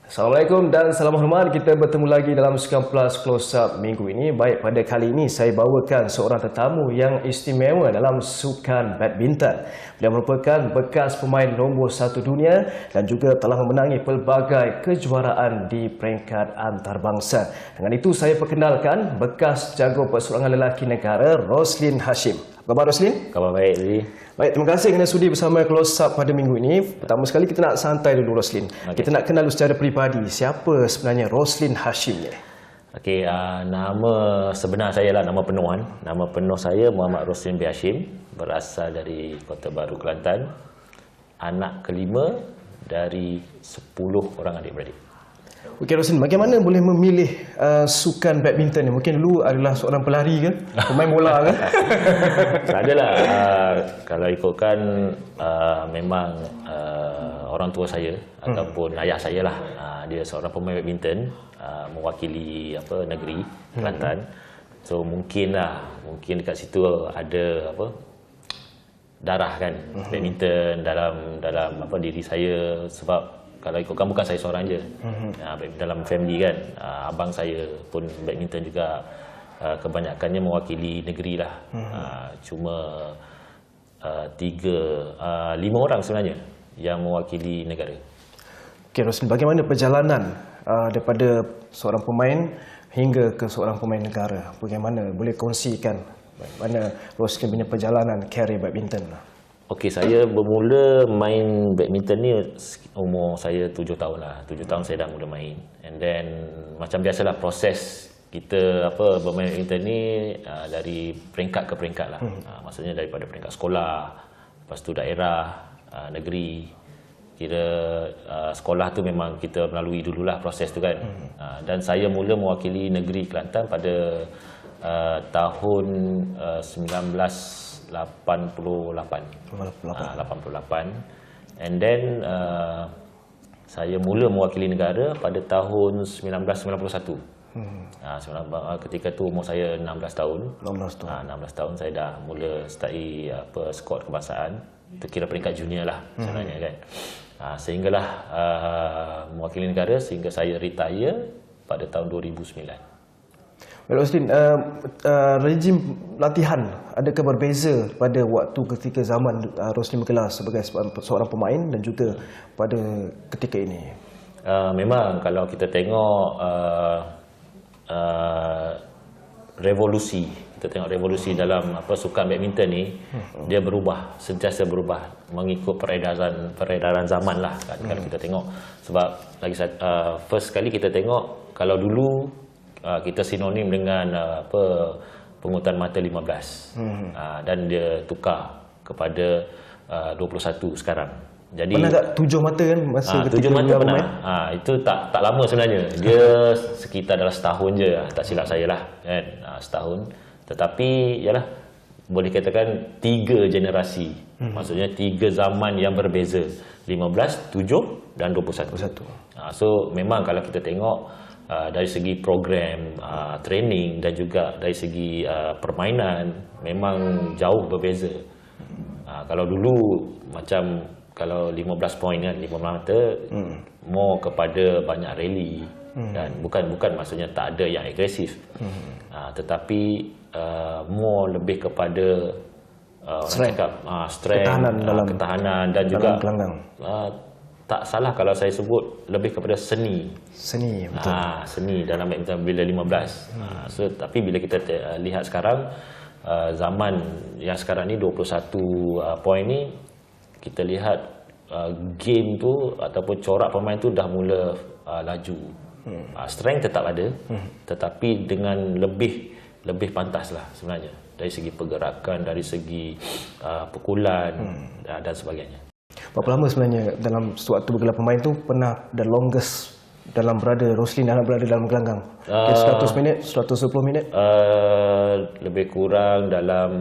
Assalamualaikum dan salam hormat. Kita bertemu lagi dalam Sukan Plus Close Up minggu ini. Baik, pada kali ini saya bawakan seorang tetamu yang istimewa dalam sukan badminton. Beliau merupakan bekas pemain nombor 1 dunia dan juga telah memenangi pelbagai kejuaraan di peringkat antarabangsa. Dengan itu saya perkenalkan bekas jago perseorangan lelaki negara, Roslyn Hashim. Apa khabar, Roslyn? Khabar baik, Zee. Baik, terima kasih kerana sudi bersama Close Up pada minggu ini. Pertama sekali kita nak santai dulu, Roslyn. Kita nak kenal secara peribadi, siapa sebenarnya Roslyn Hashim ni? Okey, nama sebenar saya lah, nama penuh kan. Nama penuh saya Muhammad Roslyn bin Hashim, berasal dari Kota Baru, Kelantan. Anak kelima dari 10 orang adik-beradik. Okey, Roslyn, bagaimana boleh memilih sukan badminton ni? Mungkin dulu adalah seorang pelari ke? Pemain bola ke? Tak adalah. Kalau ikutkan memang orang tua saya ataupun ayah saya lah, dia seorang pemain badminton, mewakili negeri Kelantan. So mungkin dekat situ ada darah kan badminton dalam diri saya, sebab kalau ikutkan bukan saya seorang je. Dalam family kan, abang saya pun badminton juga, kebanyakannya mewakili negeri lah. Cuma 5 orang sebenarnya yang mewakili negara. Okey, Roslyn, bagaimana perjalanan daripada seorang pemain hingga ke seorang pemain negara? Bagaimana boleh kongsikan bagaimana Roslyn punya perjalanan career badminton? Okey, saya bermula main badminton ni umur saya 7 tahun lah. 7 tahun saya dah mula main. And then macam biasalah proses kita bermain badminton ni dari peringkat ke peringkat lah. Maksudnya daripada peringkat sekolah, lepas tu daerah, negeri. Kira sekolah tu memang kita melalui dululah proses tu kan. Dan saya mula mewakili negeri Kelantan pada tahun 1988. And then saya mula mewakili negara pada tahun 1991. Ketika tu umur saya 16 tahun. 16 tahun saya dah mula starti skot kebangsaan. Itu kira peringkat junior lah sebenarnya kan. Sehinggalah mewakili negara sehingga saya retire pada tahun 2009. Roslyn, rejim latihan adakah berbeza pada waktu ketika zaman Roslyn berkelas sebagai seorang pemain dan juga pada ketika ini? Memang kalau kita tengok revolusi dalam sukan badminton ni, dia berubah, sentiasa berubah mengikut peredaran zaman lah kan. Kalau kita tengok, sebab lagi first kali kita tengok, kalau dulu kita sinonim dengan pengurutan mata 15, dan dia tukar kepada 21 sekarang. Jadi pernah tak 7 mata kan masa ketika 7 mata pernah. Itu tak lama sebenarnya. Dia sekitar dalam setahun je, tak silap saya lah kan, setahun. Tetapi yalah, boleh katakan 3 generasi. Maksudnya 3 zaman yang berbeza, 15, 7 dan 21. So memang kalau kita tengok dari segi program training dan juga dari segi permainan memang jauh berbeza. Kalau dulu macam kalau 15 poin kan, 5 mata, more kepada banyak rally, dan bukan maksudnya tak ada yang agresif, tetapi more lebih kepada strength, ketahanan dan juga tak salah kalau saya sebut lebih kepada seni, betul. Seni dalam badminton bila 15. So tapi bila kita lihat sekarang, zaman yang sekarang ni 21 poin ni, kita lihat game tu ataupun corak pemain tu dah mula laju. Strength tetap ada, tetapi dengan lebih pantas lah sebenarnya, dari segi pergerakan, dari segi pukulan dan sebagainya. Berapa lama sebenarnya dalam sewaktu bergelar pemain tu pernah the longest Roslyn berada dalam gelanggang? 100 minit, 120 minit? Lebih kurang dalam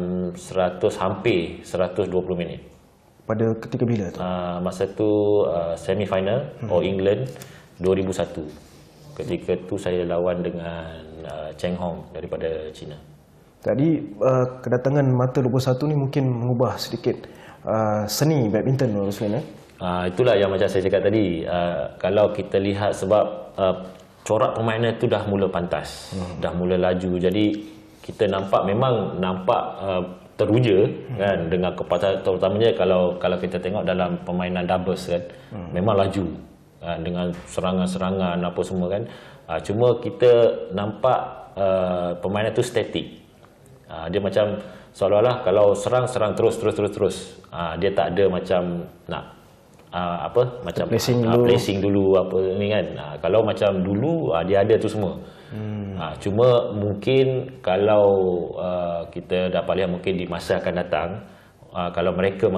hampir 120 minit. Pada ketika bila tu? Masa tu semi final All England 2001. Ketika tu saya lawan dengan Cheng Hong daripada China. Tadi kedatangan mata 21 ni mungkin mengubah sedikit seni badminton, Roslyn. Itulah yang macam saya cakap tadi. Kalau kita lihat sebab corak permainan itu dah mula pantas, dah mula laju. Jadi kita memang nampak teruja kan dengan kepatuhan, terutamanya kalau kita tengok dalam permainan doubles kan, memang laju dengan serangan-serangan apa semua kan. Cuma kita nampak permainan itu statik. Dia macam seolah-olah kalau serang terus. Dia tak ada macam nak macam placing dulu apa ni kan. Kalau macam dulu dia ada tu semua. Cuma mungkin kalau kita dapat lihat mungkin di masa akan datang, kalau mereka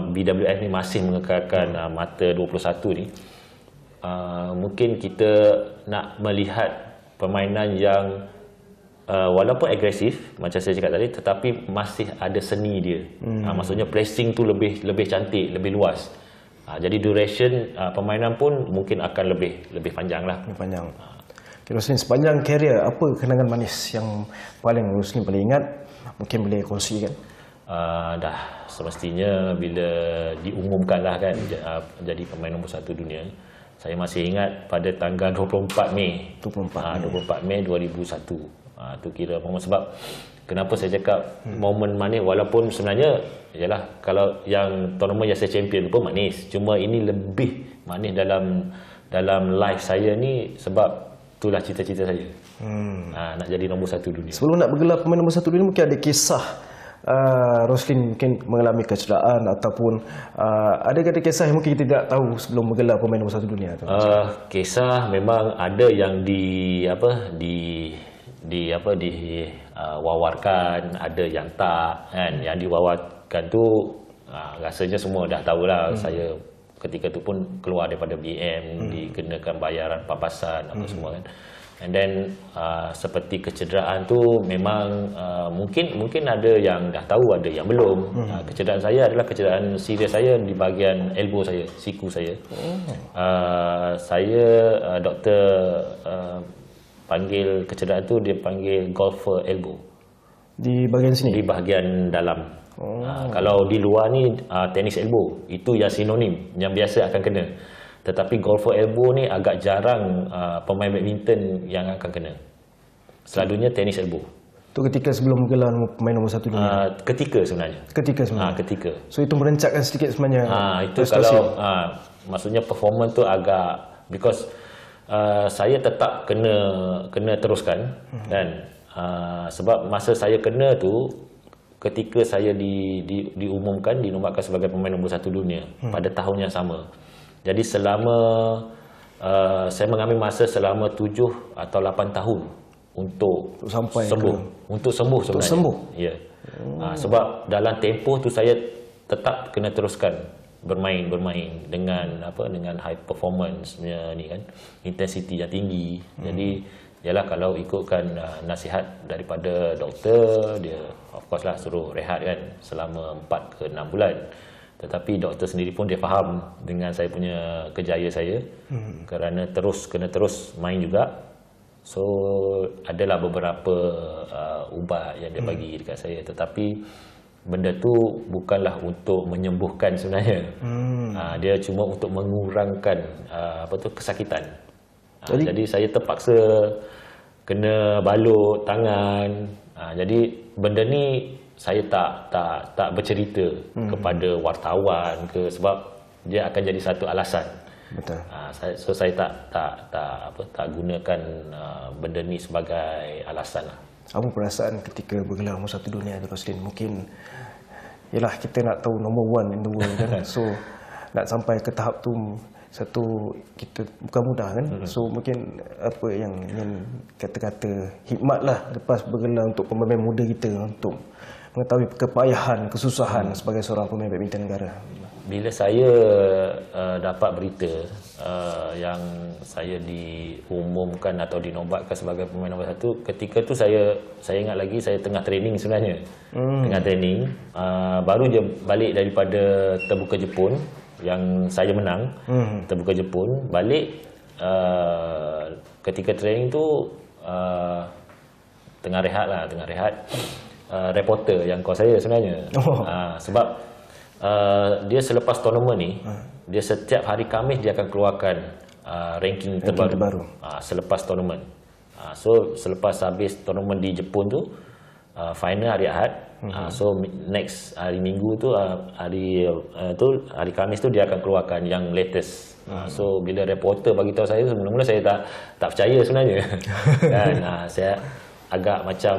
BWF ni masih mengekalkan mata 21 ni, mungkin kita nak melihat permainan yang walaupun agresif macam saya cakap tadi, tetapi masih ada seni dia. Maksudnya placing tu lebih cantik, lebih luas. Jadi duration permainan pun mungkin akan lebih panjang lah. Lebih panjang. Okay, Roslin, sepanjang karier apa kenangan manis yang paling Roslin paling ingat? Mungkin boleh kongsikan. Dah semestinya bila diumumkan lah kan jadi pemain nombor 1 dunia. Saya masih ingat pada tanggal 24 Mei 2001. Tu kira momen, sebab kenapa saya cakap momen manis, walaupun sebenarnya ialah kalau yang tournament yang saya champion pun manis, cuma ini lebih manis dalam life saya ni sebab itulah cita-cita saya. Nak jadi nombor 1 dunia. Sebelum nak bergelar pemain nombor 1 dunia, mungkin ada kisah Roslin mungkin mengalami kecederaan ataupun ada kisah yang mungkin kita tidak tahu sebelum bergelar pemain nombor 1 dunia tu. Kisah memang ada yang wawarkan, ada yang tak kan. Yang diwawarkan tu rasanya semua dah tahulah. Saya ketika tu pun keluar daripada BM, dikenakan bayaran papasan apa semua kan. And then seperti kecederaan tu memang mungkin ada yang dah tahu, ada yang belum. Kecederaan saya adalah kecederaan serius saya di bahagian elbow saya, siku saya. Saya doktor panggil kecederaan tu, dia panggil golfer elbow. Di bahagian sini? Di bahagian dalam. Kalau di luar ni tenis elbow, itu yang sinonim, yang biasa akan kena. Tetapi golfer elbow ni agak jarang pemain badminton yang akan kena. Selalunya tenis elbow. Itu ketika sebelum gelar pemain nombor 1 dunia? Ketika sebenarnya. Ketika. So itu merencatkan sedikit sebenarnya itu prestasi. Kalau maksudnya performance tu agak, because saya tetap kena teruskan kan. Sebab masa saya kena tu, ketika saya diumumkan, dinobatkan sebagai pemain nombor 1 dunia pada tahun yang sama. Jadi selama saya mengambil masa selama 7 atau 8 tahun untuk sampai sembuh. Untuk sembuh sebenarnya. Untuk sembuh? Ya. Sebab dalam tempoh tu saya tetap kena teruskan bermain dengan high performance ni kan, intensity yang tinggi. Jadi ialah kalau ikutkan nasihat daripada doktor, dia of course lah suruh rehat kan selama 4 ke 6 bulan. Tetapi doktor sendiri pun dia faham dengan saya punya kejayaan saya, kerana kena terus main juga. So adalah beberapa ubat yang dia bagi dekat saya, tetapi benda tu bukanlah untuk menyembuhkan sebenarnya. Dia cuma untuk mengurangkan kesakitan. Jadi saya terpaksa kena balut tangan. Jadi benda ni saya tak bercerita kepada wartawan ke, sebab dia akan jadi satu alasan. Betul. So saya tak gunakan benda ni sebagai alasan lah. Apa perasaan ketika bergelar nombor 1 dunia tu, Roslin? Mungkin yalah, kita nak tahu number 1 in the world kan. So nak sampai ke tahap tu satu kita bukan mudah kan. So mungkin apa yang ingin kata-kata hikmat lah lepas bergelar untuk pemain muda kita untuk mengetahui kepayahan, kesusahan sebagai seorang pemain badminton negara. Bila saya dapat berita yang saya diumumkan atau dinobatkan sebagai pemain nombor 1, ketika tu saya ingat lagi saya tengah training sebenarnya. Tengah training, baru je balik daripada terbuka Jepun yang saya menang. Terbuka Jepun, balik ketika training tu tengah rehat. Reporter yang call saya sebenarnya. Sebab Dia selepas tournament ni, dia setiap hari Khamis dia akan keluarkan ranking terbaru. Selepas tournament. So selepas habis tournament di Jepun tu, final hari Ahad. So next hari Minggu tu, hari Khamis tu dia akan keluarkan yang latest. So bila reporter bagi tahu saya, mula-mula saya tak percaya sebenarnya. Kan, saya agak macam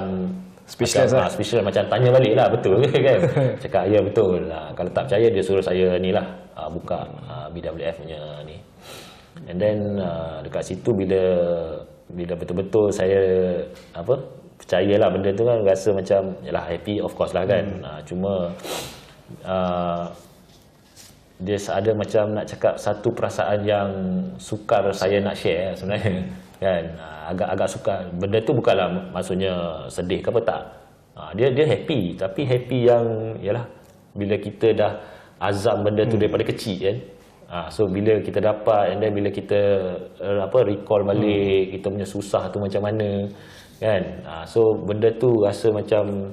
speechless, macam tanya balik lah, betul ke kan? Cakap ya betul lah. Kalau tak percaya dia suruh saya ni lah, buka BWF punya ni. And then dekat situ bila betul-betul saya percayalah benda tu kan, rasa macam yalah happy of course lah kan. Cuma dia ada macam nak cakap satu perasaan yang sukar saya nak share sebenarnya kan. Agak sukar. Benda tu bukanlah maksudnya sedih ke apa, tak. Dia happy, tapi happy yang yalah bila kita dah azam benda tu daripada kecil kan. So bila kita dapat, and then bila kita recall balik kita punya susah tu macam mana kan. So benda tu rasa macam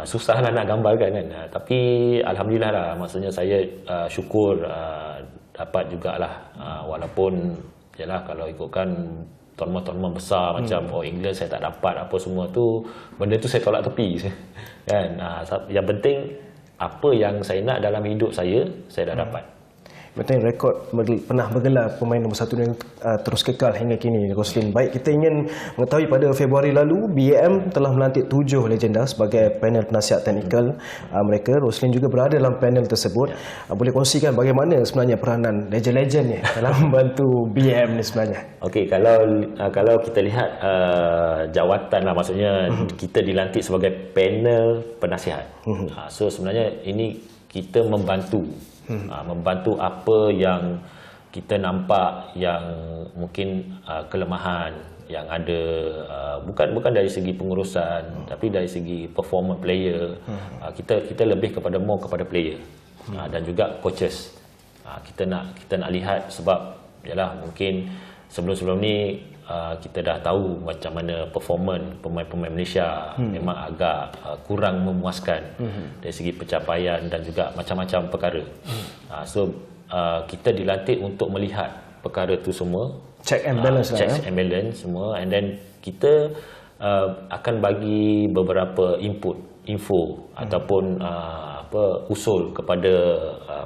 susah lah nak gambarkan kan. Tapi alhamdulillah lah, maksudnya saya syukur dapat jugalah, walaupun yalah kalau ikutkan tournament besar macam England saya tak dapat apa semua tu, benda tu saya tolak tepi kan. Yang penting apa yang saya nak dalam hidup saya dah dapat. Betul, rekod pernah bergelar pemain nombor 1 yang terus kekal hingga kini, Roslin. Baik, kita ingin mengetahui pada Februari lalu BAM telah melantik 7 legenda sebagai panel penasihat teknikal mereka. Roslin juga berada dalam panel tersebut. Boleh kongsikan bagaimana sebenarnya peranan legend-legend ni dalam membantu BAM ni sebenarnya? Okey, kalau kita lihat jawatan lah, maksudnya kita dilantik sebagai panel penasihat. So sebenarnya ini kita membantu apa yang kita nampak yang mungkin kelemahan yang ada, bukan dari segi pengurusan tapi dari segi performance player. Kita lebih kepada player dan juga coaches. Kita nak lihat, sebab yalah mungkin sebelum ni kita dah tahu macam mana performance pemain-pemain Malaysia memang agak kurang memuaskan dari segi pencapaian dan juga macam-macam perkara. So kita dilantik untuk melihat perkara tu semua, check and balance and balance semua, and then kita akan bagi beberapa info ataupun usul kepada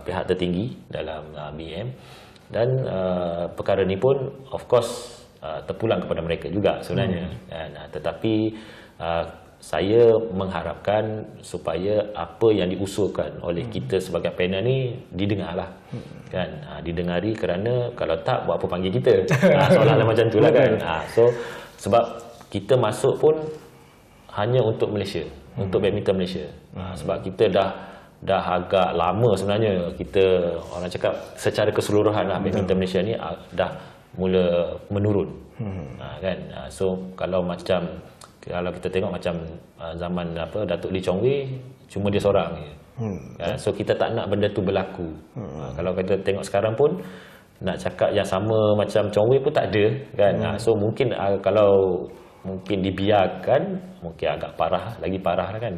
pihak tertinggi dalam BM, dan perkara ni pun of course terpulang kepada mereka juga sebenarnya. Tetapi saya mengharapkan supaya apa yang diusulkan oleh kita sebagai panel ni didengarlah kan, didengari, kerana kalau tak buat apa panggil kita. Soalan macam itulah kan. So sebab kita masuk pun hanya untuk Malaysia, untuk badminton Malaysia. Sebab kita dah agak lama sebenarnya, kita orang cakap secara keseluruhan lah badminton Malaysia ni dah mula menurun. Kan. So kalau kita tengok macam zaman Datuk Lee Chong Wei, cuma dia seorang je. So kita tak nak benda tu berlaku. Kalau kita tengok sekarang pun nak cakap yang sama macam Chong Wei pun tak ada kan. So mungkin kalau dibiarkan mungkin agak lagi parah lah kan.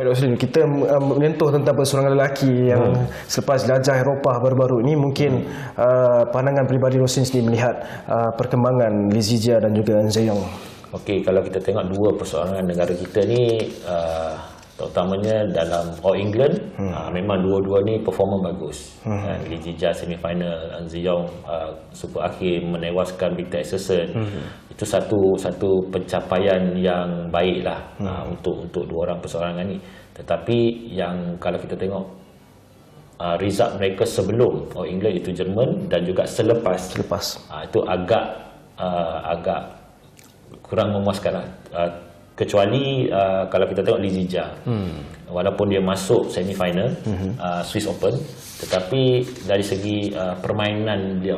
Roslin, kita menyentuh tentang persoalan lelaki yang selepas jelajah Eropah baru-baru ini, mungkin pandangan peribadi Roslin sendiri melihat perkembangan Lee Zijia dan juga An Ze Yong. Okey, kalau kita tengok dua persoalan negara kita ni, terutamanya dalam All England, memang dua-dua ni performa bagus. Lee Zijia semifinal, An Ze Yong super akhir menewaskan Victor Axelsen. Itu satu pencapaian yang baiklah untuk dua orang perseorangan ni. Tetapi yang kalau kita tengok result mereka sebelum All England, itu Jerman, dan juga selepas itu agak kurang memuaskan lah. kecuali kalau kita tengok Li Zijia, walaupun dia masuk semi final Swiss Open, tetapi dari segi permainan dia,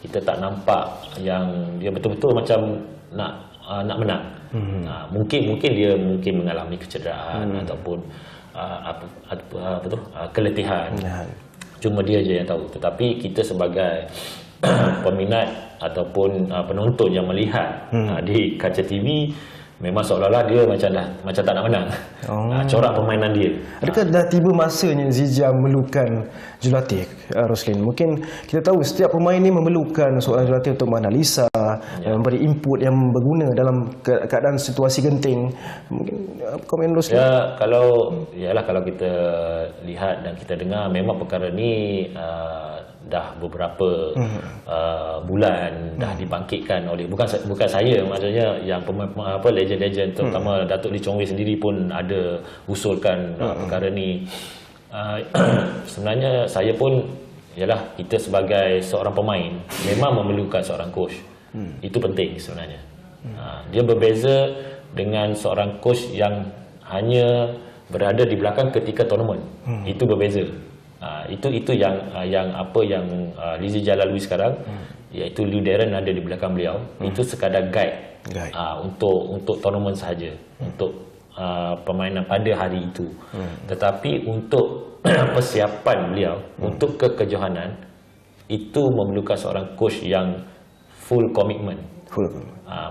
kita tak nampak yang dia betul-betul macam nak menang. Mungkin dia mengalami kecederaan ataupun keletihan. Cuma dia je yang tahu. Tetapi kita sebagai peminat ataupun penonton yang melihat di kaca TV, memang seolah-olah dia macam tak nak menang. Corak permainan dia. Adakah dah tiba masanya Zijia memerlukan jurulatih, Roslin? Mungkin kita tahu setiap pemain ni memerlukan seorang jurulatih untuk menganalisa, memberi input yang berguna dalam keadaan situasi genting. Mungkin komen Roslin? Ya, kalau kita lihat dan kita dengar, memang perkara ni dah beberapa bulan dah dibangkitkan oleh bukan saya, maksudnya yang legend-legend terutama Datuk Lee Chong Wei sendiri pun ada usulkan perkara ni. Sebenarnya saya pun, kita sebagai seorang pemain memang memerlukan seorang coach. Itu penting sebenarnya. Dia berbeza dengan seorang coach yang hanya berada di belakang ketika tournament. Itu berbeza. Itu yang Li Zijia lalui sekarang, iaitu Liu Darren ada di belakang beliau. Itu sekadar guide. Untuk tournament sahaja, untuk permainan pada hari itu. Tetapi untuk persiapan beliau untuk kekejohanan, itu memerlukan seorang coach yang full commitment.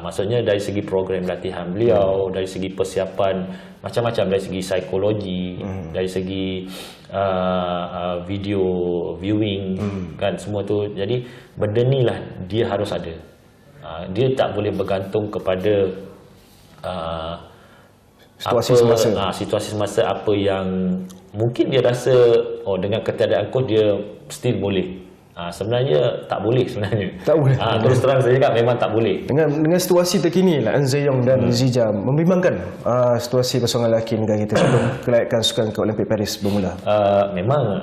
Maksudnya dari segi program latihan beliau, dari segi persiapan macam-macam, dari segi psikologi, dari segi video viewing, kan, semua tu. Jadi benda ni lah dia harus ada. Dia tak boleh bergantung kepada situasi semasa apa yang mungkin dia rasa dengan ketiadaan coach dia still boleh. Sebenarnya tak boleh sebenarnya. Tak boleh. Terus terang saya cakap memang tak boleh. Dengan situasi terkini lah, Zheyong dan Zijia membimbangkan situasi pasangan lelaki negara kita sebelum kelayakan sukan ke Olimpik Paris bermula. Memang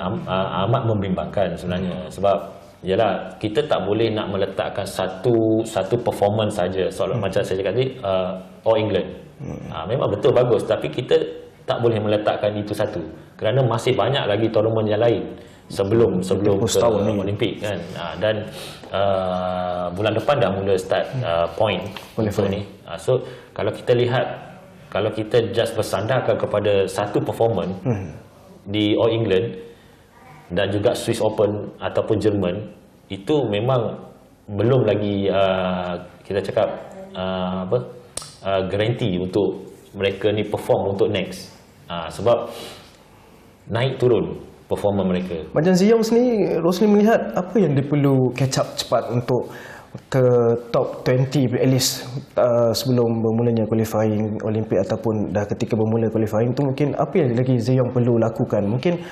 amat membimbangkan sebenarnya, sebab kita tak boleh nak meletakkan satu performance saja. Soalan macam saya cakap tadi, All England. Memang betul bagus, tapi kita tak boleh meletakkan itu satu, kerana masih banyak lagi tournament yang lain sebelum ke Olimpik, kan. Dan bulan depan dah mula start point untuk ni. So kalau kita lihat, kalau kita just bersandarkan kepada satu performance di All England dan juga Swiss Open ataupun Jerman, itu memang belum lagi kita cakap garanti untuk mereka ni perform untuk next. Sebab naik turun performa mereka. Macam Zheyong sendiri, Roslin melihat apa yang dia perlu catch up cepat untuk ke top 20 at least sebelum bermulanya qualifying Olimpik, ataupun dah ketika bermula qualifying tu, mungkin apa yang lagi Zheyong perlu lakukan? Mungkin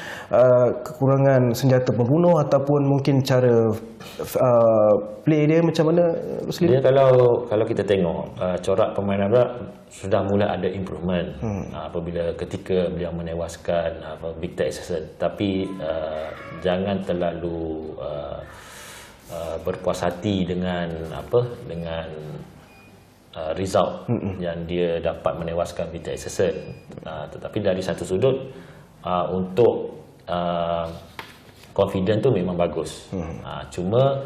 kekurangan senjata pembunuh, ataupun mungkin cara play dia macam mana, Roslin? Dia kalau kita tengok corak permainan dia sudah mula ada improvement apabila ketika beliau menewaskan Victor Axelsen. Tapi jangan terlalu berpuas hati dengan result yang dia dapat menewaskan Victor Axelsen. Tetapi dari satu sudut, untuk confident tu memang bagus. Cuma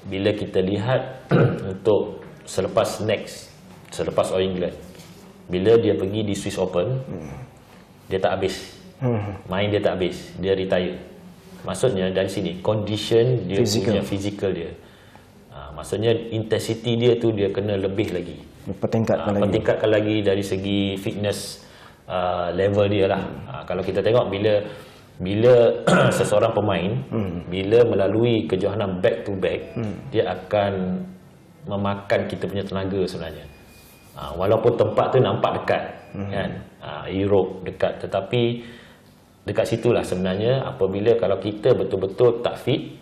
bila kita lihat untuk selepas All England, bila dia pergi di Swiss Open, dia tak habis. Main dia tak habis, dia retire. Maksudnya dari sini condition dia punya physical dia. Maksudnya intensity dia tu dia kena lebih lagi. Pertingkatkan lagi dari segi fitness level dia lah. Kalau kita tengok bila seseorang pemain bila melalui kejohanan back to back, dia akan memakan kita punya tenaga sebenarnya. Walaupun tempat tu nampak dekat, kan, Europe dekat, tetapi dekat situlah sebenarnya apabila kalau kita betul-betul tak fit,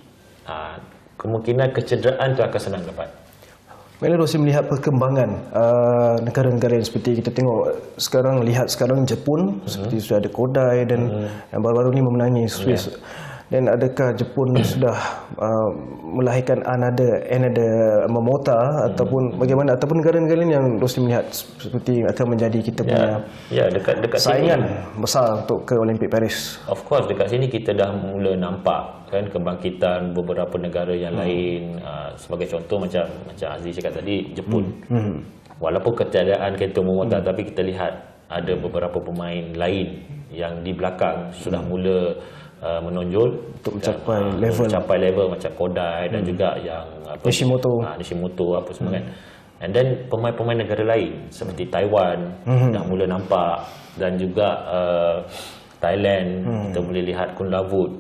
kemungkinan kecederaan tu akan senang dapat. Bagaimana Roslin melihat perkembangan negara-negara yang seperti kita tengok sekarang, Jepun seperti sudah ada Kodai, dan yang baru-baru ni memenangi Swiss. Dan adakah Jepun sudah melahirkan another Momota ataupun bagaimana, ataupun negara-negara lain yang Roslin melihat seperti akan menjadi kita punya dekat saingan sini besar untuk ke Olimpik Paris? Of course, dekat sini kita dah mula nampak kan kebangkitan beberapa negara yang lain. Sebagai contoh macam Aziz cakap tadi, Jepun. Walaupun ketiadaan Kento Momota, tapi kita lihat ada beberapa pemain lain yang di belakang sudah mula menonjol untuk mencapai level macam Kodai dan juga yang Nishimoto apa semua kan. And then pemain-pemain negara lain seperti Taiwan dah mula nampak, dan juga Thailand kita boleh lihat Kun Lavut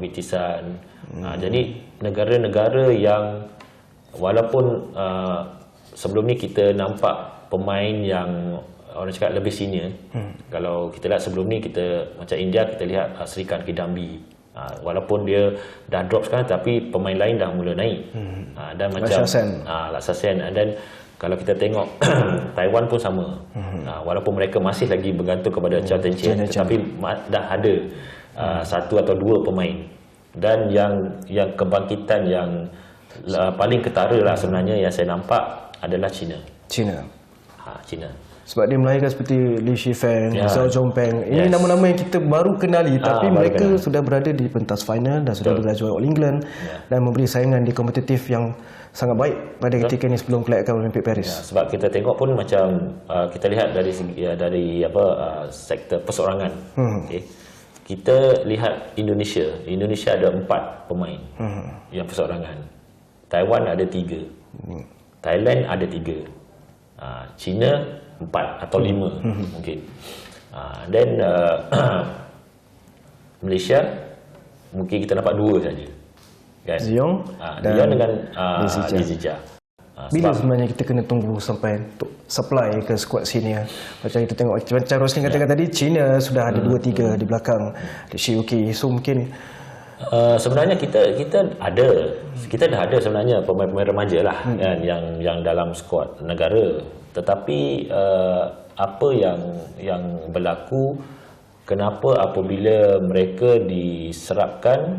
Witisan. Jadi negara-negara yang walaupun sebelum ni kita nampak pemain yang orang cakap lebih senior. Kalau kita lihat sebelum ni, kita macam India, kita lihat Srikanth Kidambi. Walaupun dia dah drop sekarang, tapi pemain lain dah mula naik. Dan macam Laksasen. Dan kalau kita tengok Taiwan pun sama. Walaupun mereka masih lagi bergantung kepada Chao Chen, tetapi dah ada satu atau dua pemain. Dan yang kebangkitan yang paling ketara lah sebenarnya yang saya nampak adalah China. China. Sebab dia melahirkan seperti Li Shifeng, Zhao Zhongpeng. Ini nama-nama yang kita baru kenali, tapi mereka sudah berada di pentas final dan sudah berjaya All England dan memberi saingan di kompetitif yang sangat baik pada ketika ini sebelum kelayakan Olimpik Paris. Sebab kita tengok pun macam kita lihat dari sektor perseorangan. Kita lihat Indonesia ada 4 pemain yang perseorangan. Taiwan ada 3. Thailand ada 3. China 4 atau 5 mungkin. Dan Malaysia mungkin kita dapat 2 saja. Kan? Ziong dengan Lizija. Bila sebenarnya kita kena tunggu sampai untuk supply ke skuad senior? Macam kita tengok, macam Roslin katakan tadi, China sudah ada 2-3 di belakang di Shiuki. So mungkin sebenarnya kita dah ada sebenarnya pemain-pemain remaja lah kan, yang dalam skuad negara. Tetapi apa yang berlaku, kenapa apabila mereka diserapkan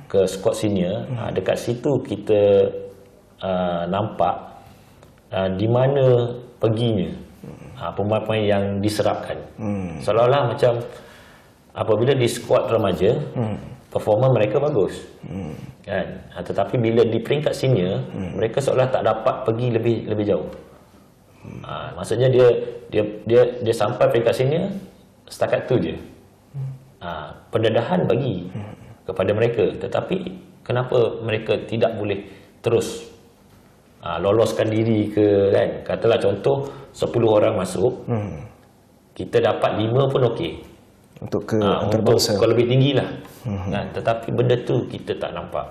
ke skuad senior, dekat situ kita nampak di mana perginya pemain-pemain yang diserapkan. Seolah-olah macam apabila di skuad remaja performa mereka bagus kan, tetapi bila di peringkat senior mereka seolah tak dapat pergi lebih jauh. Maksudnya dia sampai peringkat senior setakat tu je. Pendedahan bagi kepada mereka, tetapi kenapa mereka tidak boleh terus loloskan diri ke, kan? Katalah contoh 10 orang masuk, kita dapat 5 pun okey untuk ke antarabangsa, untuk lebih tinggi lah. Tetapi benda tu kita tak nampak.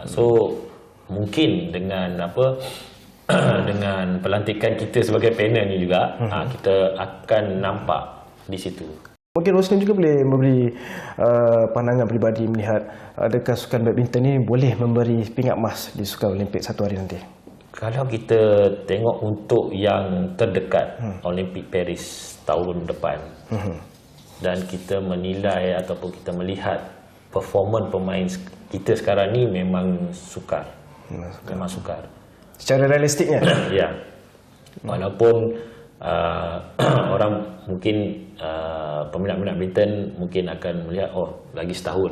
So mungkin dengan dengan pelantikan kita sebagai panel ni juga, kita akan nampak di situ. Mungkin Roslin juga boleh memberi pandangan peribadi melihat adakah sukan badminton ini boleh memberi pingat emas di sukan Olimpik satu hari nanti? Kalau kita tengok untuk yang terdekat, Olimpik Paris tahun depan, dan kita menilai ataupun kita melihat performan pemain kita sekarang ni memang sukar. Memang sukar. Secara realistiknya? Ya. Walaupun orang mungkin peminat-peminat badminton mungkin akan melihat, oh lagi setahun.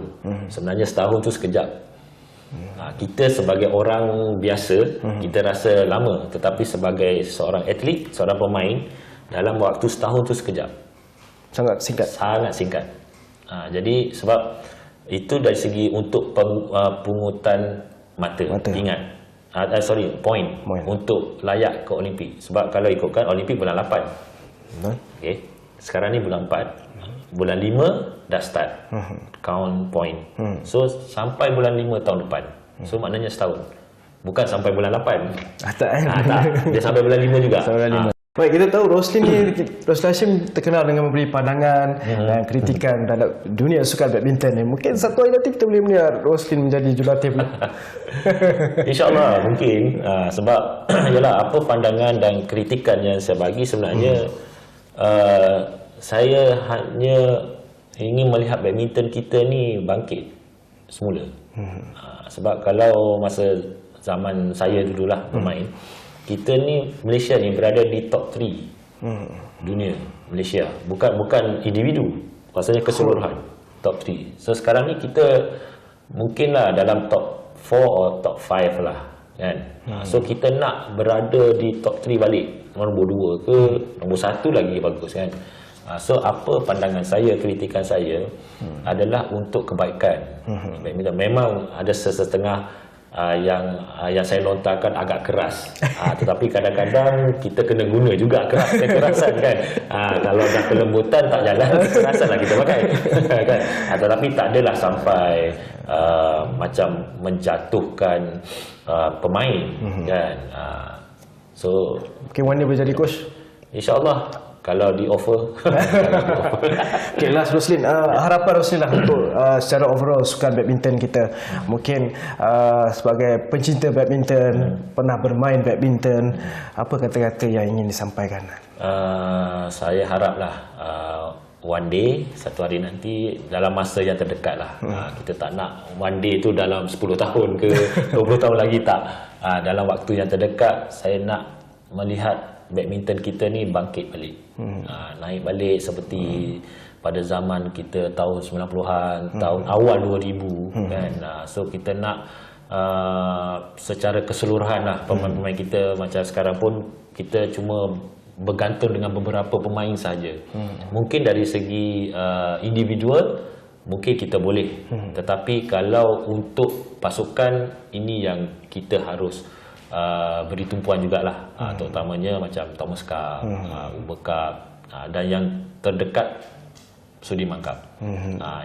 Sebenarnya setahun tu sekejap. Kita sebagai orang biasa, kita rasa lama. Tetapi sebagai seorang atlet, seorang pemain, dalam waktu setahun tu sekejap. Sangat singkat. Sangat singkat. Jadi sebab itu dari segi untuk pungutan mata. Ingat. Point untuk layak ke Olimpik. Sebab kalau ikutkan Olimpik bulan 8. Okay. Sekarang ni bulan 4. Bulan 5 dah start count point. So sampai bulan 5 tahun depan. So maknanya setahun. Bukan sampai bulan 8. Tak. Dia sampai bulan 5 juga. Baik, kita tahu Roslin Hashim terkenal dengan memberi pandangan dan kritikan terhadap dunia sukan badminton ni. Mungkin satu hari nanti kita boleh melihat Roslin menjadi jurulatih pula. InsyaAllah mungkin. Sebab yalah, apa pandangan dan kritikan yang saya bagi sebenarnya saya hanya ingin melihat badminton kita ni bangkit semula. Sebab kalau masa zaman saya dululah bermain, kita ni Malaysia ni berada di top 3 dunia Malaysia. Bukan individu, maksudnya keseluruhan top 3. So sekarang ni kita mungkinlah dalam top 4 atau top 5 lah kan. So kita nak berada di top 3 balik, nombor 2 ke nombor 1 lagi bagus kan. So apa pandangan saya, kritikan saya adalah untuk kebaikan badminton. Memang ada setengah yang saya lontarkan agak keras, tetapi kadang-kadang kita kena guna juga kekerasan kan. Kalau dah kelembutan tak jalan, kekerasan lah kita pakai kan. Tetapi tak adalah sampai macam menjatuhkan pemain kan. So Mungkin one day boleh jadi coach. InsyaAllah kalau di offer. Okay, last Roslin, harapan Roslin lah untuk secara overall sukan badminton kita. Mungkin sebagai pencinta badminton, pernah bermain badminton, apa kata-kata yang ingin disampaikan? Saya haraplah one day, satu hari nanti, dalam masa yang terdekat lah. Kita tak nak one day tu dalam 10 tahun ke 20 tahun lagi, tak. Dalam waktu yang terdekat, saya nak melihat badminton kita ni bangkit balik, naik balik seperti pada zaman kita tahun 90-an, tahun awal 2000 kan. So kita nak secara keseluruhan lah pemain-pemain kita. Macam sekarang pun kita cuma bergantung dengan beberapa pemain saja. Mungkin dari segi individual mungkin kita boleh, tetapi kalau untuk pasukan, ini yang kita harus beri tumpuan jugalah, terutamanya macam Thomas Cup, Uber Cup, dan yang terdekat Sudirman Cup.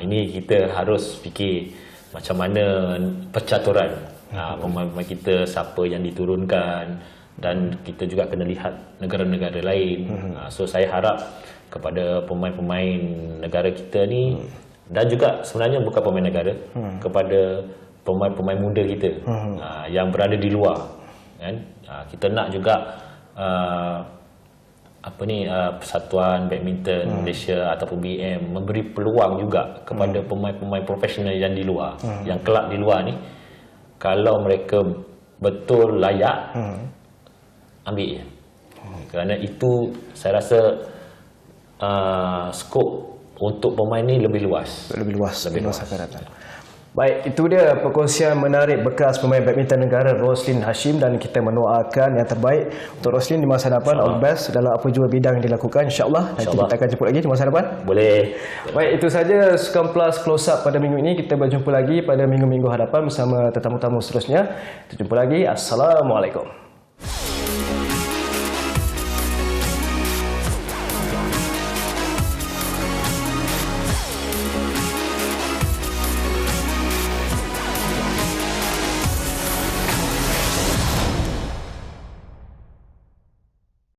Ini kita harus fikir macam mana percaturan pemain-pemain kita, siapa yang diturunkan, dan kita juga kena lihat negara-negara lain. So saya harap kepada pemain-pemain negara kita ni, dan juga sebenarnya bukan pemain negara, kepada pemain-pemain muda kita yang berada di luar kan. Kita nak juga Persatuan Badminton Malaysia ataupun BM memberi peluang juga kepada pemain-pemain profesional yang di luar, yang kelab di luar ni, kalau mereka betul layak, ambil je. Kerana itu saya rasa skop untuk pemain ni lebih luas. Lebih luas akan datang. Baik, itu dia perkongsian menarik bekas pemain badminton negara Roslin Hashim, dan kita mendoakan yang terbaik untuk Roslin di masa depan. All best dalam apa jua bidang yang dilakukan, insyaAllah. Nanti kita akan jemput lagi di masa depan. Boleh. Baik, itu saja Sukan Plus Close Up pada minggu ini. Kita berjumpa lagi pada minggu-minggu hadapan bersama tetamu-tamu seterusnya. Kita jumpa lagi. Assalamualaikum.